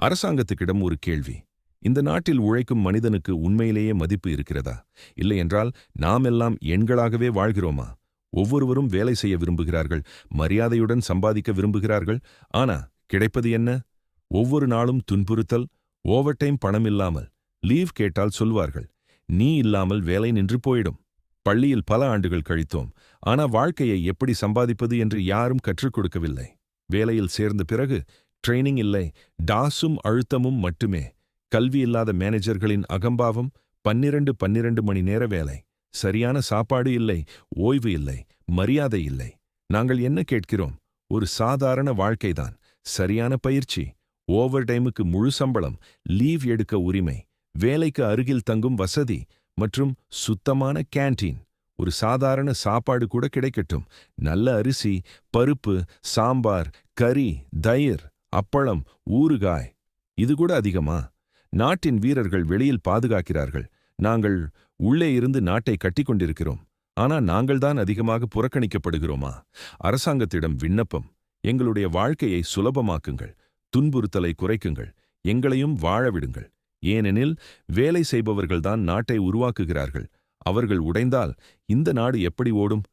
அரசாங்கத்துக்கிடம் ஒரு கேள்வி. இந்த நாட்டில் உழைக்கும் மனிதனுக்கு உண்மையிலேயே மதிப்பு இருக்கிறதா? இல்லையென்றால் நாம் எல்லாம் எண்களாகவே வாழ்கிறோமா? ஒவ்வொருவரும் வேலை செய்ய விரும்புகிறார்கள், மரியாதையுடன் சம்பாதிக்க விரும்புகிறார்கள். ஆனா கிடைப்பது என்ன? ஒவ்வொரு நாளும் துன்புறுத்தல், ஓவர் டைம் பணம் இல்லாமல். லீவ் கேட்டால் சொல்வார்கள், நீ இல்லாமல் வேலை நின்று போயிடும். பள்ளியில் பல ஆண்டுகள் கழித்தோம், ஆனா வாழ்க்கையை எப்படி சம்பாதிப்பது என்று யாரும் கற்றுக் கொடுக்கவில்லை. வேலையில் சேர்ந்த பிறகு ட்ரெய்னிங் இல்லை, டாஸும் அழுத்தமும் மட்டுமே. கல்வி இல்லாத மேனேஜர்களின் அகம்பாவம், 12 மணி நேர வேலை, சரியான சாப்பாடு இல்லை, ஓய்வு இல்லை, மரியாதை இல்லை. நாங்கள் என்ன கேட்கிறோம்? ஒரு சாதாரண வாழ்க்கைதான், சரியான பயிற்சி, ஓவர் டைமுக்கு முழு சம்பளம், லீவ் எடுக்க உரிமை, வேலைக்கு அருகில் தங்கும் வசதி மற்றும் சுத்தமான கேண்டீன். ஒரு சாதாரண சாப்பாடு கூட கிடைக்கட்டும். நல்ல அரிசி, பருப்பு, சாம்பார், கறி, தயிர், அப்பளம், ஊறுகாய். இது கூட அதிகமா? நாட்டின் வீரர்கள் வெளியில் பாதுகாக்கிறார்கள், நாங்கள் உள்ளே இருந்து நாட்டை கட்டிக்கொண்டிருக்கிறோம். ஆனா நாங்கள்தான் அதிகமாக புறக்கணிக்கப்படுகிறோமா? அரசாங்கத்திடம் விண்ணப்பம், எங்களுடைய வாழ்க்கையை சுலபமாக்குங்கள், துன்புறுத்தலை குறைக்குங்கள், எங்களையும் வாழவிடுங்கள். ஏனெனில் வேலை செய்பவர்கள்தான் நாட்டை உருவாக்குகிறார்கள். அவர்கள் உடைந்தால் இந்த நாடு எப்படி ஓடும்?